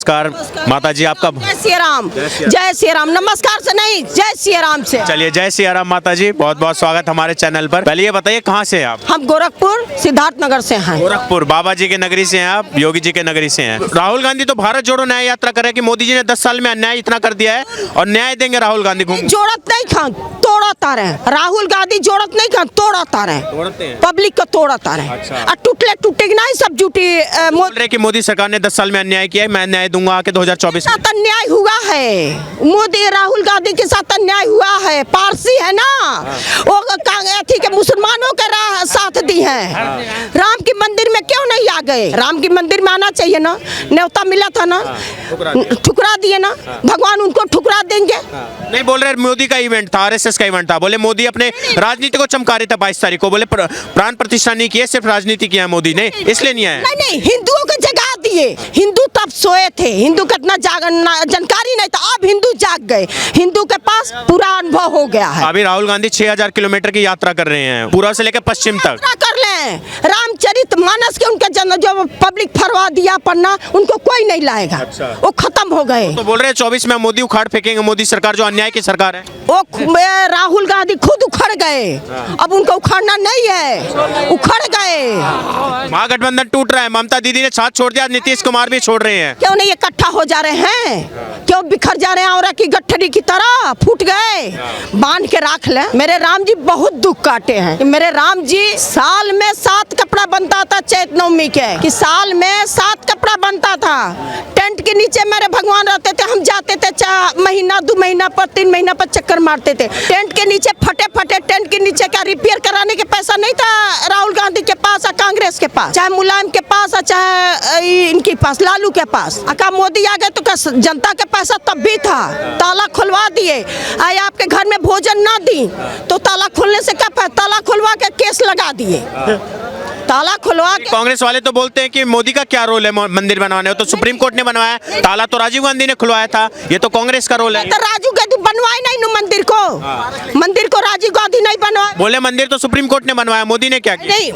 नमस्कार माता जी, आपका जय श्री राम, जय श्री राम। नमस्कार से नहीं, जय श्री राम से। चलिए, जय सिया राम माता जी, बहुत बहुत स्वागत हमारे चैनल पर। पहले ये बताइए कहाँ से हैं आप? हम गोरखपुर सिद्धार्थ नगर से हैं। गोरखपुर बाबा जी के नगरी से हैं आप, योगी जी के नगरी से हैं। राहुल गांधी तो भारत जोड़ो न्याय यात्रा कर रहे हैं कि मोदी जी ने 10 साल में अन्याय इतना कर दिया है और न्याय देंगे राहुल गांधी घूम। जोड़त नहीं खान, तोड़ता रहे। राहुल गांधी जोड़त नहीं खान, तोड़ता रहे, पब्लिक को तोड़ता रहे। अच्छा। टूटले टूटेगी नहीं, सब जुटी। बोल रहे कि मोदी सरकार ने 10 साल में अन्याय किया है, मैं न्याय दूंगा आके 2024 में। साथ अन्याय हुआ है, मोदी राहुल गांधी के साथ अन्याय हुआ है। पारसी है ना, वो अथी के मुसलमानों के साथ दी है। राम की मंदिर में क्यों नहीं आ गए? राम की मंदिर में आना चाहिए ना, न्योता मिला था ना, ठुकरा दिए ना। भगवान उनको ठुकरा देंगे? नहीं, बोल रहे मोदी का इवेंट था, आरएसएस का इवेंट था। बोले मोदी अपने राजनीति को चमका रहे थे 22 तारीख को। बोले प्राण प्रतिष्ठा नहीं किए, सिर्फ राजनीति किया मोदी ने, इसलिए नहीं आया। नहीं, हिंदुओं को जगा दिए। हिंदू तब सोए थे, हिंदू का इतना जानकारी नहीं था। अब हिंदू जाग गए, हिंदू के पास पूरा अनुभव हो गया है। अभी राहुल गांधी 6000 किलोमीटर की यात्रा कर रहे हैं, पूर्व से लेकर पश्चिम तक। कर लें, रामचरितमानस के उनके जो पब्लिक फरवा दिया पन्ना, उनको कोई नहीं लाएगा। अच्छा। वो खत्म हो गए। तो बोल रहे हैं 24 में मोदी उखाड़ फेंकेंगे, मोदी सरकार जो अन्याय की सरकार है। वो राहुल गांधी खुद उखड़ गए, अब उनको उखाड़ना नहीं है, उखड़ गए। महागठबंधन टूट रहा है, ममता दीदी ने साथ छोड़ दिया, नीतीश कुमार भी छोड़ रहे हैं। क्यों नहीं इकट्ठा हो जा रहे हैं? क्यों बिखर जा रहे हैं? और की गठरी की तरह फूट गए। बांध के रख ले। मेरे राम जी बहुत दुख काटे हैं। मेरे राम जी साल में 7 कपड़ा बनता था चैत नवमी के, कि साल में 7 कपड़ा बनता था। टेंट के नीचे मेरे भगवान रहते थे, हम जाते थे महीना 2 महीना पर 3 महीना पर चक्कर मारते थे। टेंट के नीचे फटे टेंट के नीचे का रिपेयर कराने के पैसा नहीं था राहुल गांधी के पास और कांग्रेस के पास, चाहे मुलायम के पास और चाहे इनके पास, लालू के पास। अका मोदी आ गए तो जनता के पैसा तब भी था। ताला खुलवा दिए, आए आपके घर में भोजन ना दी तो ताला खोलने से क्या फायदा? ताला खुलवा के केस लगा दिए। ताला खुलवा के। कांग्रेस वाले तो बोलते हैं कि मोदी का क्या रोल है मंदिर बनवाने? तो सुप्रीम कोर्ट ने बनवाया, ताला तो राजीव गांधी ने खुलवाया था, ये तो कांग्रेस का रोल है। तो राजीव गांधी बनवाए नहीं नु मंदिर को, मंदिर को राजीव गांधी नहीं बनवाए। बोले मंदिर तो सुप्रीम कोर्ट ने बनवाया, मोदी ने क्या किया? नहीं,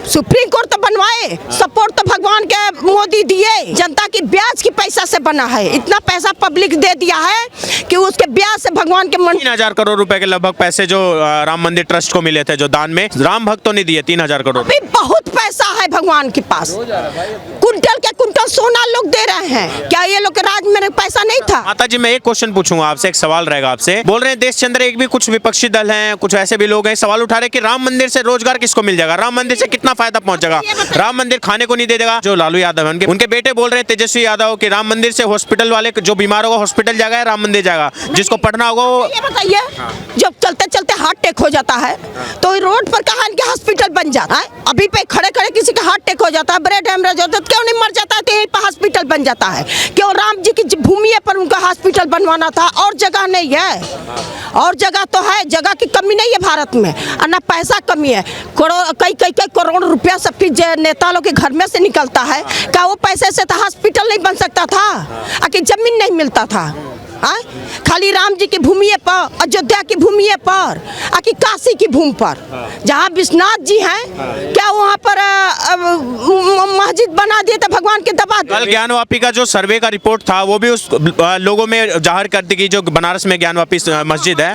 सुप्रीम कोर्ट तो बनवाए, सपोर्ट तो भगवान के मोदी दिए। जनता की ब्याज की पैसा से बना है, इतना पैसा पब्लिक दे दिया है कि उसके ब्याज से भगवान के 3000 करोड़ रुपए के लगभग पैसे जो राम मंदिर ट्रस्ट को मिले थे, जो दान में राम भक्तों ने दिए 3000 करोड़। बहुत पैसा है भगवान के पास, कुंटल के कुंटल सोना लोग दे रहे हैं। क्या ये लोग के राज में पैसा नहीं था? माता जी, मैं एक क्वेश्चन पूछूंगा आपसे, एक सवाल रहेगा आपसे। बोल रहे हैं देश के अंदर एक भी कुछ विपक्षी दल हैं, कुछ ऐसे भी लोग हैं, सवाल उठा रहे कि राम मंदिर से रोजगार किसको मिल जाएगा, राम मंदिर से कितना फायदा पहुंचेगा? राम मंदिर खाने को नहीं दे देगा। जो लालू यादव है उनके बेटे बोल रहे हैं, तेजस्वी यादव, कि राम मंदिर से हॉस्पिटल वाले जो बीमार होगा हॉस्पिटल जाएगा, राम मंदिर जाएगा, जिसको पढ़ना होगा वो। ये बताइए, जब चलते चलते हार्ट अटैक हो जाता है तो रोड पर कहाँ इनके हॉस्पिटल बन जाता है? अभी पे खड़े खड़े किसी का हार्ट अटैक हो जाता है, ब्रेन हेमरेज होता है, क्यों नहीं मर जाता है? तो यहीं पर हॉस्पिटल बन जाता है। क्यों? राम जी की भूमि पर उनका हॉस्पिटल बनवाना था, और जगह नहीं है। और जगह तो है, जगह की कमी नहीं है भारत में, और ना पैसा कमी है। कई करोड़ रुपया सबके नेता लोग के घर में से निकलता है। क्या वो पैसे से तो हॉस्पिटल नहीं बन सकता था? आखिर जमीन नहीं मिलता था? खाली राम जी की भूमि पर, अयोध्या की भूमि पर, आखिर काशी की भूमि पर, जहाँ विश्वनाथ जी हैं, क्या वहाँ पर मस्जिद बना दिए थे भगवान के दबा? कल ज्ञानवापी का जो सर्वे का रिपोर्ट था वो भी उस लोगों में जाहिर कर दी कि जो बनारस में ज्ञानवापी मस्जिद है,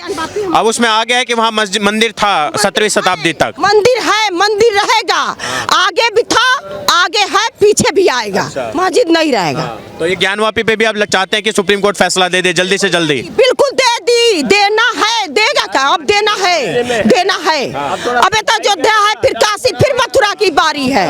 अब उसमें आ गया है कि वहाँ मंदिर था 17वीं शताब्दी तक। मंदिर है, मंदिर रहेगा, आगे भी था, आगे है, पीछे भी आएगा, मस्जिद नहीं रहेगा। तो ये ज्ञानवापी पे भी आप चाहते हैं कि सुप्रीम कोर्ट फैसला दे दे जल्दी से जल्दी? बिल्कुल दे दी, देना है, देगा क्या? अब देना है, देना है। अब तो अयोध्या है, फिर काशी, फिर मथुरा की बारी है।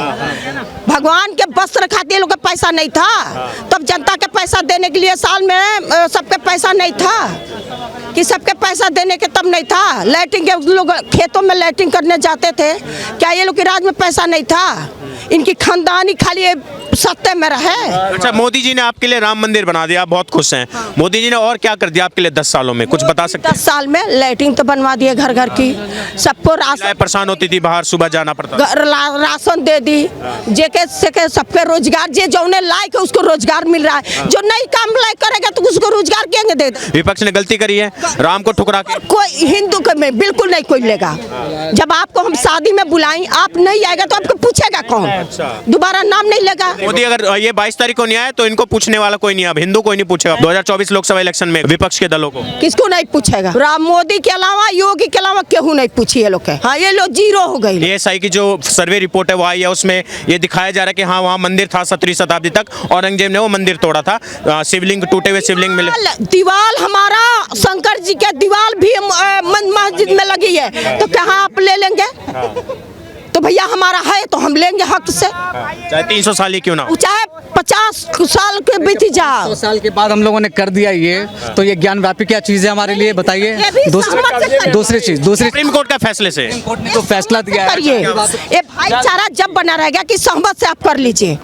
भगवान के वस्त्र खाते लोग के पैसा नहीं था, तब जनता के पैसा देने के लिए साल में सबके पैसा नहीं था, कि सबके पैसा देने के तब नहीं था। लैट्रिन के लोग खेतों में लैट्रिन करने जाते थे, क्या ये लोग के राज में पैसा नहीं था? इनकी खानदानी खाली सत्ते में रहे। अच्छा, मोदी जी ने आपके लिए राम मंदिर बना दिया, आप बहुत खुश हैं। मोदी जी ने और क्या कर दिया आपके लिए 10 सालों में, कुछ बता सकते हैं? 10 साल में लैट्रिन तो बनवा दिए घर घर की, सबको राशन, परेशान होती थी बाहर सुबह जाना पड़ता, राशन दे दी, जेके से सबके रोजगार, जे जौने लायक है उसको रोजगार मिल रहा है, जो नहीं काम लायक करेगा तो उसको रोजगार क्यों दे? विपक्ष ने गलती करी है राम को ठुकरा के। कोई हिंदू के में बिल्कुल नहीं कोई लेगा। जब आपको हम शादी में बुलाएं, आप नहीं आएगा तो आपको पूछेगा कौन? दोबारा नाम नहीं लेगा। मोदी अगर ये 22 तारीख को नहीं आए तो इनको पूछने वाला कोई नहीं, अब हिंदू कोई नहीं पूछेगा 2024 लोकसभा इलेक्शन में विपक्ष के दलों को। किसको नहीं पूछेगा? राम मोदी के अलावा, योगी के अलावा केहू नहीं पूछी ये लोग। हाँ, ये लोग जीरो हो गई। ASI की जो सर्वे रिपोर्ट है वो आई है, उसमें ये दिखाया जा रहा है कि हाँ वहाँ मंदिर था 17वीं शताब्दी तक, औरंगजेब ने वो मंदिर तोड़ा था, शिवलिंग टूटे हुए शिवलिंग मिले। दीवार हमारा शंकर जी के दीवार भी मस्जिद में लगी है, तो कहाँ आप ले लेंगे? तो भैया हमारा है तो हम लेंगे हक से, चाहे 300 साल ही क्यों ना हो, चाहे 50 साल के बीत जाओ। 100 साल के बाद हम लोगों ने कर दिया ये, तो ये ज्ञान व्यापी क्या चीज़ है हमारे लिए, बताइए। दूसरी चीज़ सुप्रीम कोर्ट का फैसले से कोर्ट ने तो फैसला दिया है। ये भाईचारा जब बना रहेगा कि सहमत से आप कर लीजिए,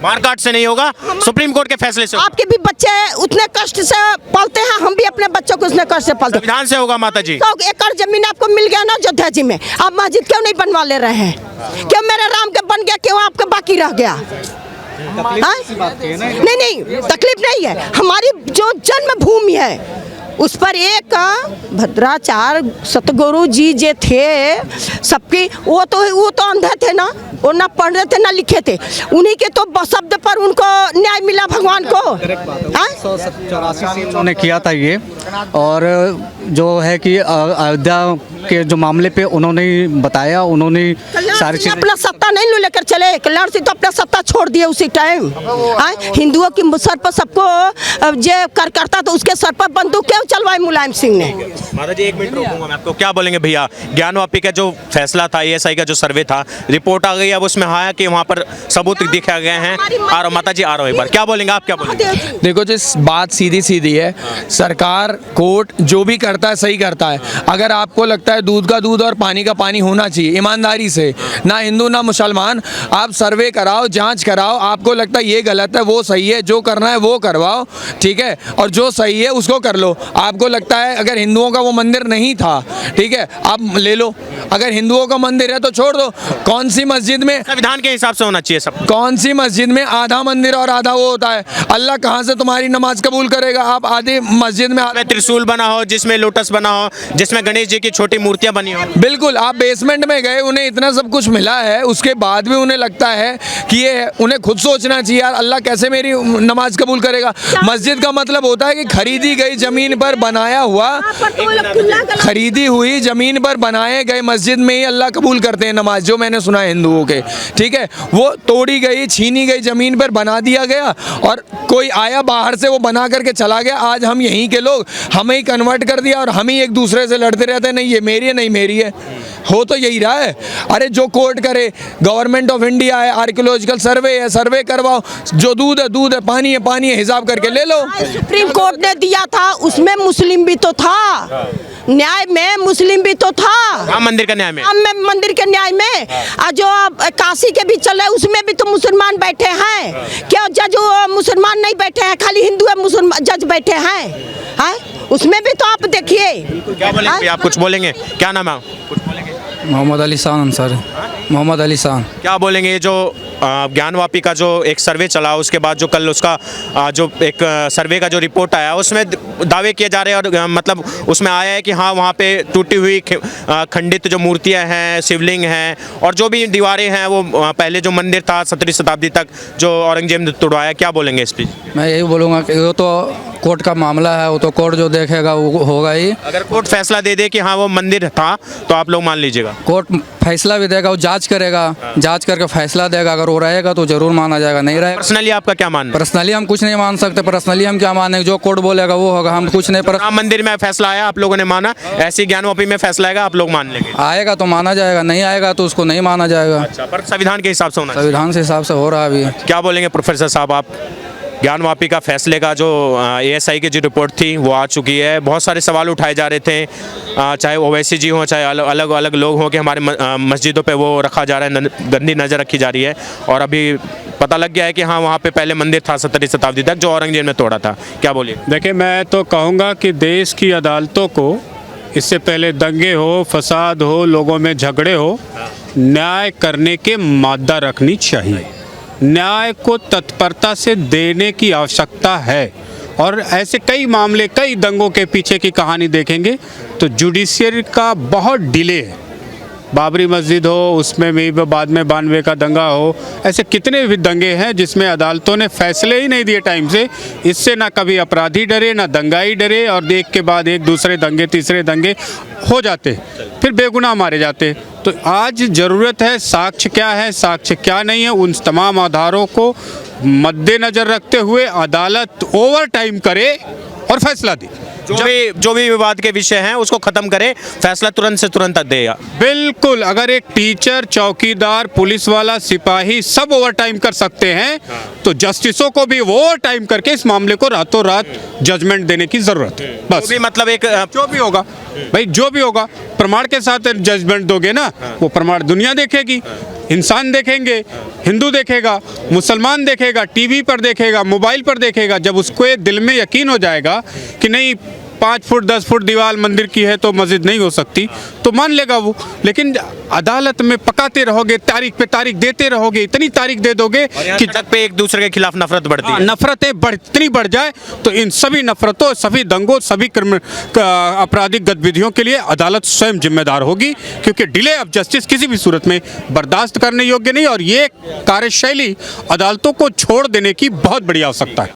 मारकाट से नहीं होगा, सुप्रीम कोर्ट के फैसले से। आपके भी बच्चे उतने कष्ट से पलते हैं, हम भी अपने बच्चों को उतने कष्ट से पलते हैं। संविधान से होगा माता जी। 100 एकड़ जमीन आपको मिल गया ना अयोध्या जी में, आप मस्जिद क्यों नहीं बनवा ले रहे हैं? क्यों मेरे राम के बन गया, क्यों आपका बाकी रह गया? नहीं, तकलीफ नहीं है। हमारी जो जन्मभूमि है उस पर एक भद्राचार्य सतगुरु जी जे थे सबके, वो तो अंधे थे ना, वो ना पढ़ रहे थे ना लिखे थे, उन्हीं के तो शब्द पर उनको न्याय मिला भगवान को। 184 से उन्होंने किया था ये, और जो है कि अयोध्या के जो मामले पे उन्होंने बताया, उन्होंने सारी चीजें अपना सत्ता नहीं लेकर चले, कल्याण सिंह तो अपना सत्ता छोड़ दिए उसी टाइम। हिंदुओं की सर पर सबको जे कर करता तो उसके सर पर बंदूक क्यों चलवाई मुलायम सिंह ने? माता जी 1 मिनट रोकूंगा मैं आपको, क्या बोलेंगे भैया? ज्ञानवापी का जो फैसला था, ASI का जो सर्वे था, रिपोर्ट आ गई, अब उसमें आया कि वहाँ पर सबूत दिखा गए हैं। आ रहा माता जी, आ रहा हूँ एक बार, क्या बोलेंगे आप, क्या बोलेंगे? देखो जिस बात सीधी सीधी है, सरकार कोर्ट जो भी करता है सही करता है। अगर आपको लगता है दूध का दूध और पानी का पानी होना चाहिए, ईमानदारी से, ना हिंदू ना मुसलमान, आप सर्वे कराओ, जांच कराओ, आपको लगता है ये गलत है वो सही है, जो करना है वो करवाओ, ठीक है, और जो सही है उसको कर लो। आपको लगता है अगर हिंदुओं का वो मंदिर नहीं था, ठीक है, आप ले लो, अगर हिंदुओं का मंदिर है तो छोड़ दो। कौन सी मस्जिद में, संविधान के हिसाब से होना चाहिए सब, कौन सी मस्जिद में आधा मंदिर और आधा वो होता है? अल्लाह कहाँ से तुम्हारी नमाज कबूल करेगा? आप आधी मस्जिद में त्रिशूल बना हो, जिसमें लोटस बना हो, जिसमें गणेश जी की छोटी मूर्तियां बनी हो। बिल्कुल, आप बेसमेंट में गए, उन्हें इतना सब कुछ मिला है, उसके बाद भी उन्हें लगता है कि ये, उन्हें खुद सोचना चाहिए यार अल्लाह कैसे मेरी नमाज कबूल करेगा। मस्जिद का मतलब होता है कि खरीदी गई जमीन पर बनाया हुआ, खरीदी हुई जमीन पर बनाए गए मस्जिद में ही अल्लाह कबूल करते हैं नमाज, जो मैंने सुना है हिंदुओं के, ठीक है। वो तोड़ी गई, छीनी गई जमीन पर बना दिया गया, और कोई आया बाहर से वो बना करके चला गया। आज हम यहीं के लोग हमें ही कन्वर्ट कर दिया और हम ही एक दूसरे से लड़ते रहते हैं, नहीं ये मेरी है, नहीं मेरी है। हो तो यही रहा है। अरे जो कोर्ट करे, गवर्नमेंट ऑफ इंडिया है, आर्कियोलॉजिकल सर्वे है, सर्वे करवाओ, जो दूध है दूध है, पानी है पानी है, हिसाब करके ले लो। सुप्रीम कोर्ट ने दिया था, उसमें मुस्लिम भी तो था, न्याय में मुस्लिम भी तो था, राम मंदिर का न्याय में, राम मंदिर के न्याय में। जो काशी के भी चल रहे उसमें भी तो मुसलमान बैठे हैं, क्या जज मुसलमान नहीं बैठे हैं, खाली हिंदू है मुसलमान जज बैठे हैं, उसमें भी तो आप देखिए। क्या बोलेंगे आप, कुछ बोलेंगे? क्या नाम है? कुछ बोलेंगे? मोहम्मद अली शान अंसारी। मोहम्मद अली शान। क्या बोलेंगे? ये जो ज्ञानवापी का जो एक सर्वे चला, उसके बाद जो कल उसका जो एक सर्वे का जो रिपोर्ट आया, उसमें दावे किए जा रहे हैं, और मतलब उसमें आया है कि हाँ वहाँ पे टूटी हुई खंडित जो मूर्तियाँ हैं, शिवलिंग हैं, और जो भी दीवारें हैं, वो पहले जो मंदिर था 17वीं शताब्दी तक जो औरंगजेब ने तोड़वाया। क्या बोलेंगे इस पर? मैं यही बोलूँगा कि वो तो कोर्ट का मामला है, वो तो कोर्ट जो देखेगा वो होगा ही। अगर कोर्ट फैसला दे दे कि हाँ वो मंदिर था, तो आप लोग मान लीजिएगा? कोर्ट फैसला भी देगा, वो जांच करेगा, जांच करके फैसला देगा। अगर वो रहेगा तो जरूर माना जाएगा, नहीं रहेगा। पर्सनली आपका क्या मानना? पर्सनली हम कुछ नहीं मान सकते, पर्सनली हम क्या मानेंगे, जो कोर्ट बोलेगा वो होगा, हम कुछ नहीं। राम मंदिर में फैसला आया, आप लोगों ने माना, ऐसी ज्ञानवापी में फैसला आएगा, आप लोग मान लेंगे? आएगा तो माना जाएगा, नहीं आएगा तो उसको नहीं माना जाएगा। अच्छा, पर संविधान के हिसाब से होना, संविधान के हिसाब से हो रहा है अभी। क्या बोलेंगे प्रोफेसर साहब आप? ज्ञानवापी का फैसले का जो ASI की जो रिपोर्ट थी वो आ चुकी है, बहुत सारे सवाल उठाए जा रहे थे, चाहे ओवैसी जी हों, चाहे अलग अलग लोग हों, कि हमारे मस्जिदों पे वो रखा जा रहा है, गंदी नज़र रखी जा रही है, और अभी पता लग गया है कि हाँ वहाँ पे पहले मंदिर था 17वीं शताब्दी तक, जो औरंगजेब ने तोड़ा था। क्या बोलिए? देखिए, मैं तो कहूँगा कि देश की अदालतों को इससे पहले दंगे हो, फसाद हो, लोगों में झगड़े हो, न्याय करने के मादा रखनी चाहिए। न्याय को तत्परता से देने की आवश्यकता है, और ऐसे कई मामले, कई दंगों के पीछे की कहानी देखेंगे तो जुडिशियरी का बहुत डिले है, बाबरी मस्जिद हो, उसमें भी बाद में 92 का दंगा हो, ऐसे कितने भी दंगे हैं जिसमें अदालतों ने फैसले ही नहीं दिए टाइम से। इससे ना कभी अपराधी डरे ना दंगाई डरे, और एक के बाद एक दूसरे दंगे तीसरे दंगे हो जाते, फिर बेगुनाह मारे जाते। तो आज ज़रूरत है साक्ष्य क्या है, साक्ष्य क्या नहीं है, उन तमाम आधारों को मद्देनज़र रखते हुए अदालत ओवर टाइम करे और फैसला दे। जो भी विवाद के विषय हैं उसको खत्म करे, फैसला तुरंत से तुरंत देगा। बिल्कुल, अगर एक टीचर, चौकीदार, पुलिस वाला, सिपाही सब ओवर टाइम कर सकते हैं तो जस्टिसों को भी ओवर टाइम करके इस मामले को रातों रात जजमेंट देने की जरूरत है। बस भी मतलब एक जो भी होगा भाई, जो भी होगा प्रमाण के साथ जजमेंट दोगे ना, वो प्रमाण दुनिया देखेगी, इंसान देखेंगे, हिंदू देखेगा, मुसलमान देखेगा, टीवी पर देखेगा, मोबाइल पर देखेगा। जब उसको ये दिल में यकीन हो जाएगा कि नहीं 5 फुट 10 फुट दीवार मंदिर की है तो मस्जिद नहीं हो सकती, तो मान लेगा वो। लेकिन अदालत में पकाते रहोगे, तारीख पे तारीख देते रहोगे, इतनी तारीख दे दोगे कि सड़क पे एक दूसरे के खिलाफ नफरत बढ़ती है। नफरतें इतनी बढ़ जाए तो इन सभी नफरतों, सभी दंगों, सभी आपराधिक गतिविधियों के लिए अदालत स्वयं जिम्मेदार होगी, क्योंकि डिले ऑफ जस्टिस किसी भी सूरत में बर्दाश्त करने योग्य नहीं, और ये कार्यशैली अदालतों को छोड़ देने की बहुत बड़ी आवश्यकता है।